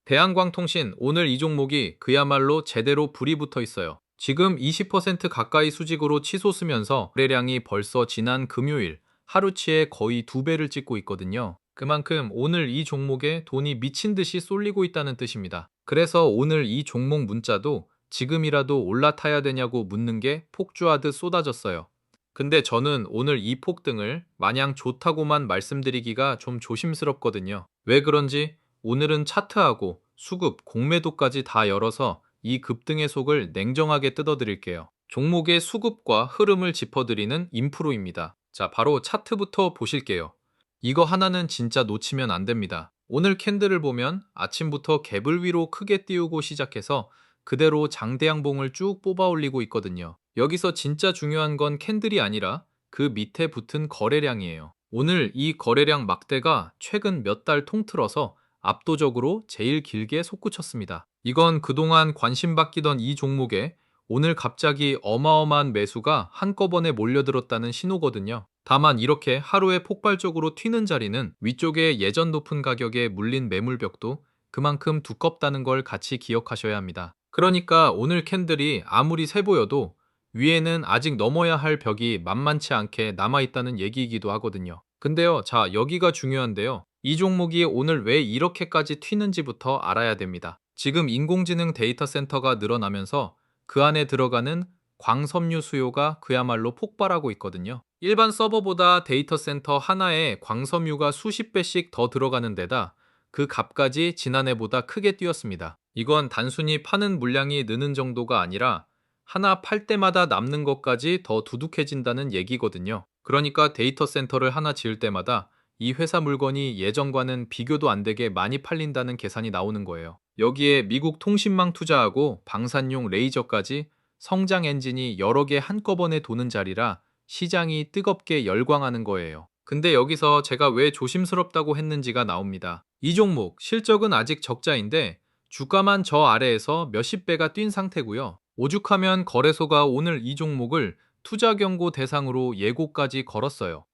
대한광통신 오늘 이 종목이 그야말로 제대로 불이 붙어 있어요. 지금 20% 가까이 수직으로 치솟으면서 거래량이 벌써 지난 금요일 하루치에 거의 2배를 찍고 있거든요. 그만큼 오늘 이 종목에 돈이 미친 듯이 쏠리고 있다는 뜻입니다. 그래서 오늘 이 종목 문자도 지금이라도 올라타야 되냐고 묻는 게 폭주하듯 쏟아졌어요. 근데 저는 오늘 이 폭등을 마냥 좋다고만 말씀드리기가 좀 조심스럽거든요. 왜 그런지 오늘은 차트하고 수급, 공매도까지 다 열어서 이 급등의 속을 냉정하게 뜯어드릴게요. 종목의 수급과 흐름을 짚어드리는 인프로입니다. 자, 바로 차트부터 보실게요. 이거 하나는 진짜 놓치면 안 됩니다. 오늘 캔들을 보면 아침부터 갭을 위로 크게 띄우고 시작해서 그대로 장대양봉을 쭉 뽑아 올리고 있거든요. 여기서 진짜 중요한 건 캔들이 아니라 그 밑에 붙은 거래량이에요. 오늘 이 거래량 막대가 최근 몇 달 통틀어서 압도적으로 제일 길게 솟구쳤습니다. 이건 그동안 관심받기던 이 종목에 오늘 갑자기 어마어마한 매수가 한꺼번에 몰려들었다는 신호거든요. 다만 이렇게 하루에 폭발적으로 튀는 자리는 위쪽에 예전 높은 가격에 물린 매물벽도 그만큼 두껍다는 걸 같이 기억하셔야 합니다. 그러니까 오늘 캔들이 아무리 세 보여도 위에는 아직 넘어야 할 벽이 만만치 않게 남아있다는 얘기이기도 하거든요. 근데요, 자, 여기가 중요한데요. 이 종목이 오늘 왜 이렇게까지 튀는지부터 알아야 됩니다. 지금 인공지능 데이터 센터가 늘어나면서 그 안에 들어가는 광섬유 수요가 그야말로 폭발하고 있거든요. 일반 서버보다 데이터 센터 하나에 광섬유가 수십 배씩 더 들어가는 데다 그 값까지 지난해보다 크게 뛰었습니다. 이건 단순히 파는 물량이 느는 정도가 아니라 하나 팔 때마다 남는 것까지 더 두둑해진다는 얘기거든요. 그러니까 데이터 센터를 하나 지을 때마다 이 회사 물건이 예전과는 비교도 안 되게 많이 팔린다는 계산이 나오는 거예요. 여기에 미국 통신망 투자하고 방산용 레이저까지 성장 엔진이 여러 개 한꺼번에 도는 자리라 시장이 뜨겁게 열광하는 거예요. 근데 여기서 제가 왜 조심스럽다고 했는지가 나옵니다. 이 종목 실적은 아직 적자인데 주가만 저 아래에서 몇십 배가 뛴 상태고요. 오죽하면 거래소가 오늘 이 종목을 투자 경고 대상으로 예고까지 걸었어요.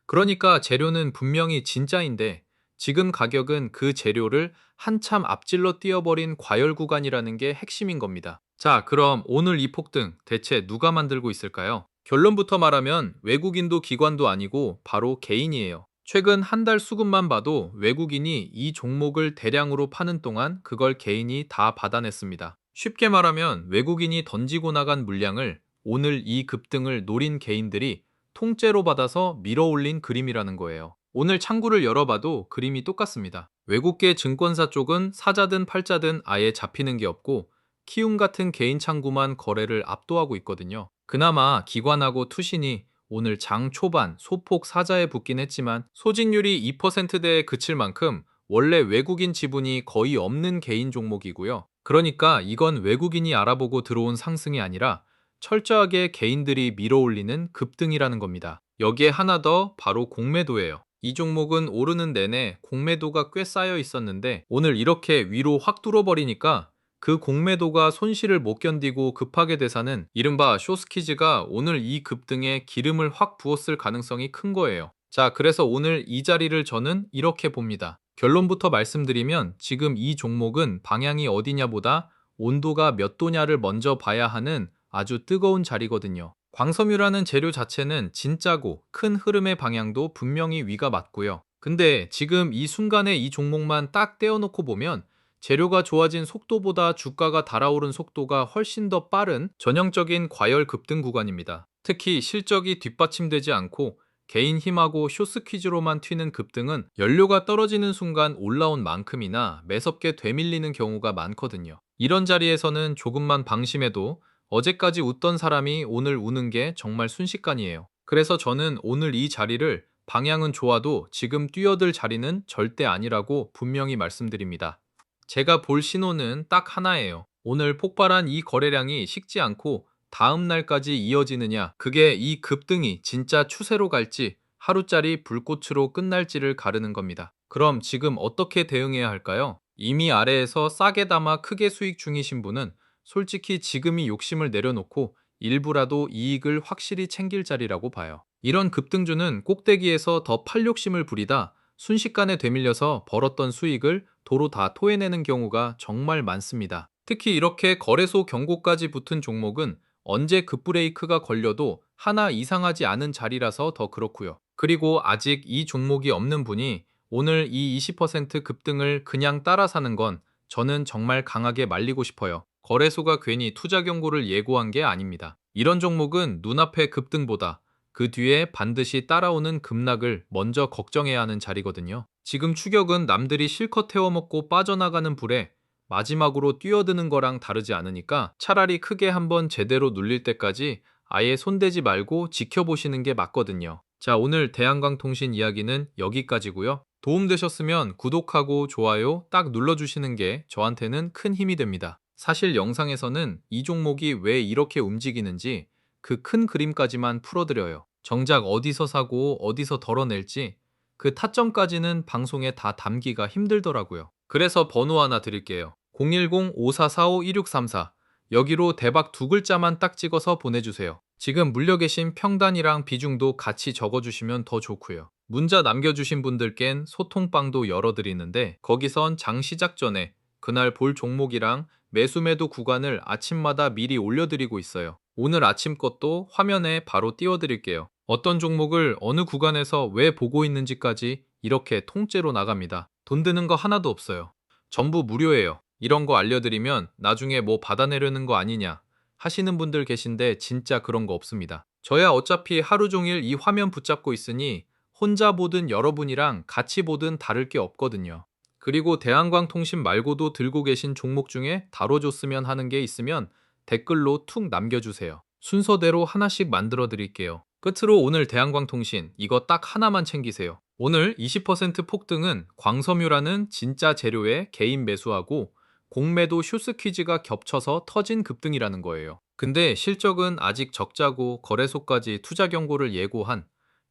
그러니까 재료는 분명히 진짜인데 지금 가격은 그 재료를 한참 앞질러 뛰어버린 과열 구간이라는 게 핵심인 겁니다. 자, 그럼 오늘 이 폭등 대체 누가 만들고 있을까요? 결론부터 말하면 외국인도 기관도 아니고 바로 개인이에요. 최근 한 달 수급만 봐도 외국인이 이 종목을 대량으로 파는 동안 그걸 개인이 다 받아냈습니다. 쉽게 말하면 외국인이 던지고 나간 물량을 오늘 이 급등을 노린 개인들이 통째로 받아서 밀어올린 그림이라는 거예요. 오늘 창구를 열어봐도 그림이 똑같습니다. 외국계 증권사 쪽은 사자든 팔자든 아예 잡히는 게 없고 키움 같은 개인 창구만 거래를 압도하고 있거든요. 그나마 기관하고 투신이 오늘 장 초반 소폭 사자에 붙긴 했지만 소진율이 2%대에 그칠 만큼 원래 외국인 지분이 거의 없는 개인 종목이고요. 그러니까 이건 외국인이 알아보고 들어온 상승이 아니라 철저하게 개인들이 밀어올리는 급등이라는 겁니다. 여기에 하나 더 바로 공매도예요. 이 종목은 오르는 내내 공매도가 꽤 쌓여 있었는데 오늘 이렇게 위로 확 뚫어버리니까 그 공매도가 손실을 못 견디고 급하게 대사는 이른바 쇼스키즈가 오늘 이 급등에 기름을 확 부었을 가능성이 큰 거예요. 자, 그래서 오늘 이 자리를 저는 이렇게 봅니다. 결론부터 말씀드리면 지금 이 종목은 방향이 어디냐보다 온도가 몇 도냐를 먼저 봐야 하는 아주 뜨거운 자리거든요. 광섬유라는 재료 자체는 진짜고 큰 흐름의 방향도 분명히 위가 맞고요. 근데 지금 이 순간에 이 종목만 딱 떼어놓고 보면 재료가 좋아진 속도보다 주가가 달아오른 속도가 훨씬 더 빠른 전형적인 과열 급등 구간입니다. 특히 실적이 뒷받침되지 않고 개인 힘하고 쇼스퀴즈로만 튀는 급등은 연료가 떨어지는 순간 올라온 만큼이나 매섭게 되밀리는 경우가 많거든요. 이런 자리에서는 조금만 방심해도 어제까지 웃던 사람이 오늘 우는 게 정말 순식간이에요. 그래서 저는 오늘 이 자리를 방향은 좋아도 지금 뛰어들 자리는 절대 아니라고 분명히 말씀드립니다. 제가 볼 신호는 딱 하나예요. 오늘 폭발한 이 거래량이 식지 않고 다음 날까지 이어지느냐, 그게 이 급등이 진짜 추세로 갈지 하루짜리 불꽃으로 끝날지를 가르는 겁니다. 그럼 지금 어떻게 대응해야 할까요? 이미 아래에서 싸게 담아 크게 수익 중이신 분은 솔직히 지금이 욕심을 내려놓고 일부라도 이익을 확실히 챙길 자리라고 봐요. 이런 급등주는 꼭대기에서 더 팔욕심을 부리다 순식간에 되밀려서 벌었던 수익을 도로 다 토해내는 경우가 정말 많습니다. 특히 이렇게 거래소 경고까지 붙은 종목은 언제 급브레이크가 걸려도 하나 이상하지 않은 자리라서 더 그렇고요. 그리고 아직 이 종목이 없는 분이 오늘 이 20% 급등을 그냥 따라 사는 건 저는 정말 강하게 말리고 싶어요. 거래소가 괜히 투자 경고를 예고한 게 아닙니다. 이런 종목은 눈앞의 급등보다 그 뒤에 반드시 따라오는 급락을 먼저 걱정해야 하는 자리거든요. 지금 추격은 남들이 실컷 태워먹고 빠져나가는 불에 마지막으로 뛰어드는 거랑 다르지 않으니까 차라리 크게 한번 제대로 눌릴 때까지 아예 손대지 말고 지켜보시는 게 맞거든요. 자, 오늘 대한광통신 이야기는 여기까지고요. 도움되셨으면 구독하고 좋아요 딱 눌러주시는 게 저한테는 큰 힘이 됩니다. 사실 영상에서는 이 종목이 왜 이렇게 움직이는지 그 큰 그림까지만 풀어드려요. 정작 어디서 사고 어디서 덜어낼지 그 타점까지는 방송에 다 담기가 힘들더라고요. 그래서 번호 하나 드릴게요. 010-5445-1634 여기로 대박 두 글자만 딱 찍어서 보내주세요. 지금 물려 계신 평단이랑 비중도 같이 적어주시면 더 좋고요. 문자 남겨주신 분들껜 소통방도 열어드리는데 거기선 장 시작 전에 그날 볼 종목이랑 매수 매도 구간을 아침마다 미리 올려드리고 있어요. 오늘 아침 것도 화면에 바로 띄워드릴게요. 어떤 종목을 어느 구간에서 왜 보고 있는지까지 이렇게 통째로 나갑니다. 돈 드는 거 하나도 없어요. 전부 무료예요. 이런 거 알려드리면 나중에 뭐 받아내려는 거 아니냐 하시는 분들 계신데 진짜 그런 거 없습니다. 저야 어차피 하루 종일 이 화면 붙잡고 있으니 혼자 보든 여러분이랑 같이 보든 다를 게 없거든요. 그리고 대한광통신 말고도 들고 계신 종목 중에 다뤄줬으면 하는 게 있으면 댓글로 툭 남겨주세요. 순서대로 하나씩 만들어 드릴게요. 끝으로 오늘 대한광통신 이거 딱 하나만 챙기세요. 오늘 20% 폭등은 광섬유라는 진짜 재료에 개인 매수하고 공매도 쇼스퀴즈가 겹쳐서 터진 급등이라는 거예요. 근데 실적은 아직 적자고 거래소까지 투자 경고를 예고한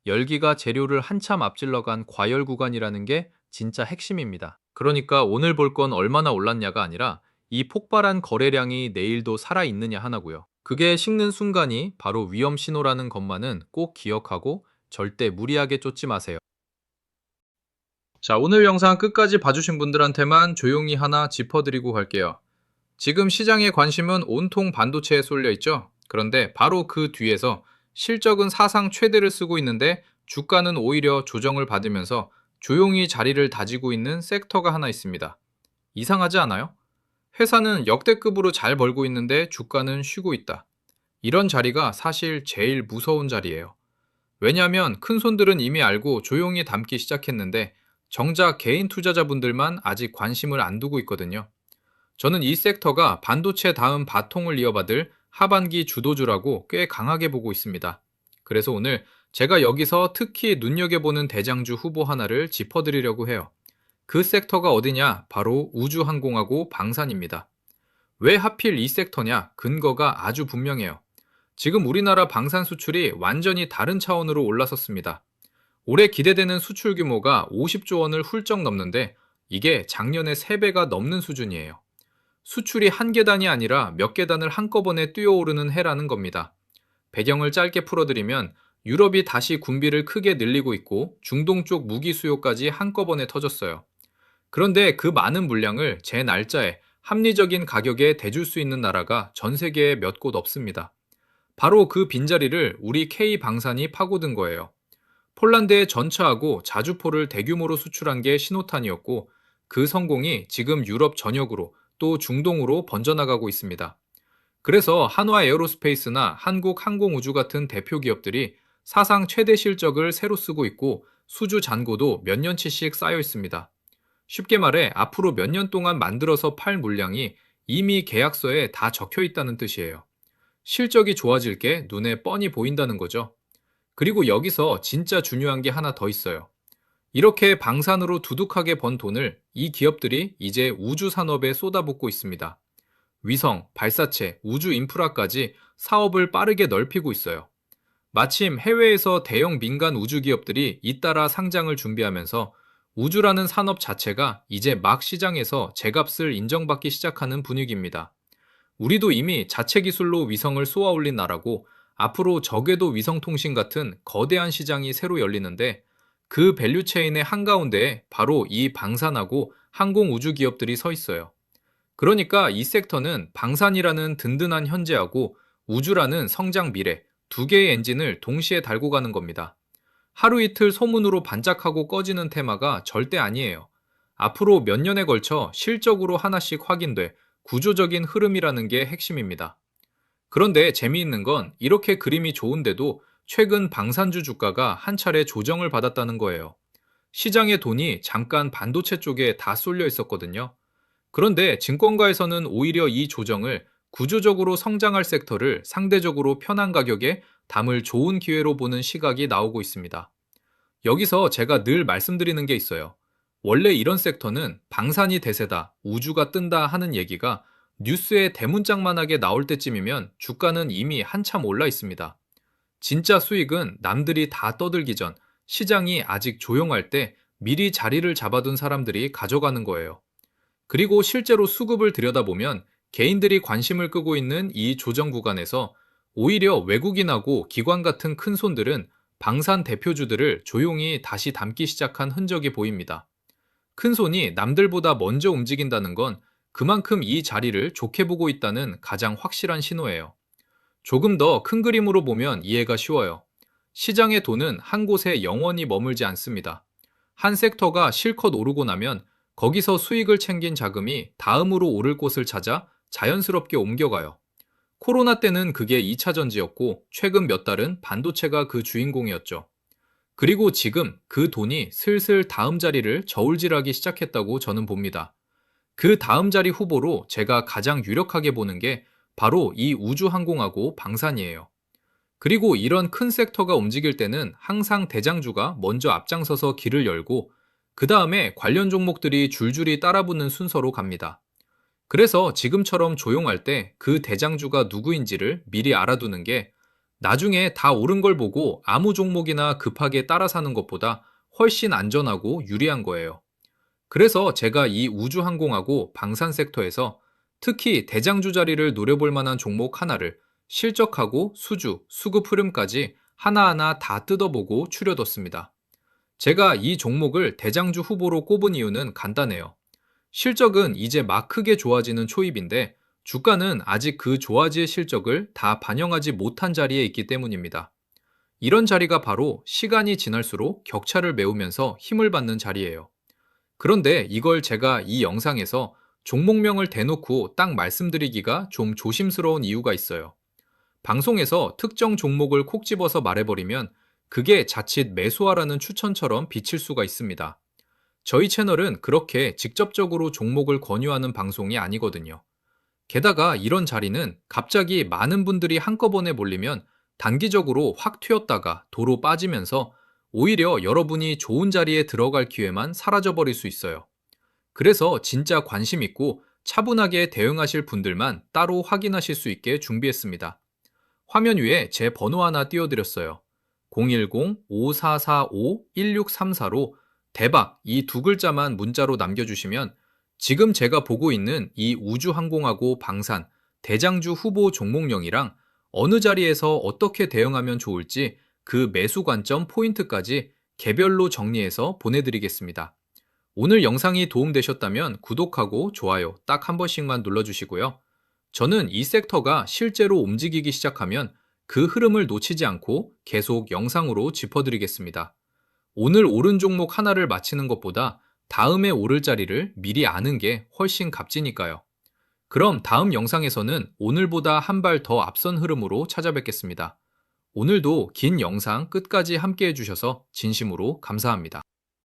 열기가 재료를 한참 앞질러간 과열 구간이라는 게 진짜 핵심입니다. 그러니까 오늘 볼 건 얼마나 올랐냐가 아니라 이 폭발한 거래량이 내일도 살아있느냐 하나고요. 그게 식는 순간이 바로 위험 신호라는 것만은 꼭 기억하고 절대 무리하게 쫓지 마세요. 자, 오늘 영상 끝까지 봐주신 분들한테만 조용히 하나 짚어드리고 갈게요. 지금 시장의 관심은 온통 반도체에 쏠려 있죠. 그런데 바로 그 뒤에서 실적은 사상 최대를 쓰고 있는데 주가는 오히려 조정을 받으면서 조용히 자리를 다지고 있는 섹터가 하나 있습니다. 이상하지 않아요? 회사는 역대급으로 잘 벌고 있는데 주가는 쉬고 있다. 이런 자리가 사실 제일 무서운 자리예요. 왜냐하면 큰 손들은 이미 알고 조용히 담기 시작했는데 정작 개인 투자자분들만 아직 관심을 안 두고 있거든요. 저는 이 섹터가 반도체 다음 바통을 이어받을 하반기 주도주라고 꽤 강하게 보고 있습니다. 그래서 오늘 제가 여기서 특히 눈여겨보는 대장주 후보 하나를 짚어드리려고 해요. 그 섹터가 어디냐? 바로 우주항공하고 방산입니다. 왜 하필 이 섹터냐? 근거가 아주 분명해요. 지금 우리나라 방산 수출이 완전히 다른 차원으로 올라섰습니다. 올해 기대되는 수출 규모가 50조 원을 훌쩍 넘는데 이게 작년의 3배가 넘는 수준이에요. 수출이 한 계단이 아니라 몇 계단을 한꺼번에 뛰어오르는 해라는 겁니다. 배경을 짧게 풀어드리면 유럽이 다시 군비를 크게 늘리고 있고 중동 쪽 무기 수요까지 한꺼번에 터졌어요. 그런데 그 많은 물량을 제 날짜에 합리적인 가격에 대줄 수 있는 나라가 전 세계에 몇 곳 없습니다. 바로 그 빈자리를 우리 K방산이 파고든 거예요. 폴란드에 전차하고 자주포를 대규모로 수출한 게 신호탄이었고 그 성공이 지금 유럽 전역으로 또 중동으로 번져나가고 있습니다. 그래서 한화 에어로스페이스나 한국항공우주 같은 대표 기업들이 사상 최대 실적을 새로 쓰고 있고 수주 잔고도 몇 년치씩 쌓여 있습니다. 쉽게 말해 앞으로 몇 년 동안 만들어서 팔 물량이 이미 계약서에 다 적혀 있다는 뜻이에요. 실적이 좋아질 게 눈에 뻔히 보인다는 거죠. 그리고 여기서 진짜 중요한 게 하나 더 있어요. 이렇게 방산으로 두둑하게 번 돈을 이 기업들이 이제 우주 산업에 쏟아붓고 있습니다. 위성, 발사체, 우주 인프라까지 사업을 빠르게 넓히고 있어요. 마침 해외에서 대형 민간 우주 기업들이 잇따라 상장을 준비하면서 우주라는 산업 자체가 이제 막 시장에서 제값을 인정받기 시작하는 분위기입니다. 우리도 이미 자체 기술로 위성을 쏘아 올린 나라고 앞으로 저궤도 위성통신 같은 거대한 시장이 새로 열리는데 그 밸류체인의 한가운데에 바로 이 방산하고 항공우주 기업들이 서 있어요. 그러니까 이 섹터는 방산이라는 든든한 현재하고 우주라는 성장 미래, 두 개의 엔진을 동시에 달고 가는 겁니다. 하루 이틀 소문으로 반짝하고 꺼지는 테마가 절대 아니에요. 앞으로 몇 년에 걸쳐 실적으로 하나씩 확인돼 구조적인 흐름이라는 게 핵심입니다. 그런데 재미있는 건 이렇게 그림이 좋은데도 최근 방산주 주가가 한 차례 조정을 받았다는 거예요. 시장의 돈이 잠깐 반도체 쪽에 다 쏠려 있었거든요. 그런데 증권가에서는 오히려 이 조정을 구조적으로 성장할 섹터를 상대적으로 편한 가격에 담을 좋은 기회로 보는 시각이 나오고 있습니다. 여기서 제가 늘 말씀드리는 게 있어요. 원래 이런 섹터는 방산이 대세다, 우주가 뜬다 하는 얘기가 뉴스에 대문짝만하게 나올 때쯤이면 주가는 이미 한참 올라 있습니다. 진짜 수익은 남들이 다 떠들기 전 시장이 아직 조용할 때 미리 자리를 잡아둔 사람들이 가져가는 거예요. 그리고 실제로 수급을 들여다보면 개인들이 관심을 끄고 있는 이 조정 구간에서 오히려 외국인하고 기관 같은 큰 손들은 방산 대표주들을 조용히 다시 담기 시작한 흔적이 보입니다. 큰 손이 남들보다 먼저 움직인다는 건 그만큼 이 자리를 좋게 보고 있다는 가장 확실한 신호예요. 조금 더 큰 그림으로 보면 이해가 쉬워요. 시장의 돈은 한 곳에 영원히 머물지 않습니다. 한 섹터가 실컷 오르고 나면 거기서 수익을 챙긴 자금이 다음으로 오를 곳을 찾아 자연스럽게 옮겨가요. 코로나 때는 그게 2차 전지였고 최근 몇 달은 반도체가 그 주인공이었죠. 그리고 지금 그 돈이 슬슬 다음 자리를 저울질하기 시작했다고 저는 봅니다. 그 다음 자리 후보로 제가 가장 유력하게 보는 게 바로 이 우주항공하고 방산이에요. 그리고 이런 큰 섹터가 움직일 때는 항상 대장주가 먼저 앞장서서 길을 열고 그 다음에 관련 종목들이 줄줄이 따라붙는 순서로 갑니다. 그래서 지금처럼 조용할 때 그 대장주가 누구인지를 미리 알아두는 게 나중에 다 오른 걸 보고 아무 종목이나 급하게 따라 사는 것보다 훨씬 안전하고 유리한 거예요. 그래서 제가 이 우주항공하고 방산 섹터에서 특히 대장주 자리를 노려볼 만한 종목 하나를 실적하고 수주, 수급 흐름까지 하나하나 다 뜯어보고 추려뒀습니다. 제가 이 종목을 대장주 후보로 꼽은 이유는 간단해요. 실적은 이제 막 크게 좋아지는 초입인데 주가는 아직 그 좋아질 실적을 다 반영하지 못한 자리에 있기 때문입니다. 이런 자리가 바로 시간이 지날수록 격차를 메우면서 힘을 받는 자리예요. 그런데 이걸 제가 이 영상에서 종목명을 대놓고 딱 말씀드리기가 좀 조심스러운 이유가 있어요. 방송에서 특정 종목을 콕 집어서 말해버리면 그게 자칫 매수하라는 추천처럼 비칠 수가 있습니다. 저희 채널은 그렇게 직접적으로 종목을 권유하는 방송이 아니거든요. 게다가 이런 자리는 갑자기 많은 분들이 한꺼번에 몰리면 단기적으로 확 튀었다가 도로 빠지면서 오히려 여러분이 좋은 자리에 들어갈 기회만 사라져버릴 수 있어요. 그래서 진짜 관심 있고 차분하게 대응하실 분들만 따로 확인하실 수 있게 준비했습니다. 화면 위에 제 번호 하나 띄워드렸어요. 010-5445-1634로 대박 이 두 글자만 문자로 남겨주시면 지금 제가 보고 있는 이 우주항공하고 방산, 대장주 후보 종목명이랑 어느 자리에서 어떻게 대응하면 좋을지 그 매수 관점 포인트까지 개별로 정리해서 보내드리겠습니다. 오늘 영상이 도움되셨다면 구독하고 좋아요 딱 한 번씩만 눌러주시고요. 저는 이 섹터가 실제로 움직이기 시작하면 그 흐름을 놓치지 않고 계속 영상으로 짚어드리겠습니다. 오늘 오른 종목 하나를 맞히는 것보다 다음에 오를 자리를 미리 아는 게 훨씬 값지니까요. 그럼 다음 영상에서는 오늘보다 한 발 더 앞선 흐름으로 찾아뵙겠습니다. 오늘도 긴 영상 끝까지 함께 해주셔서 진심으로 감사합니다.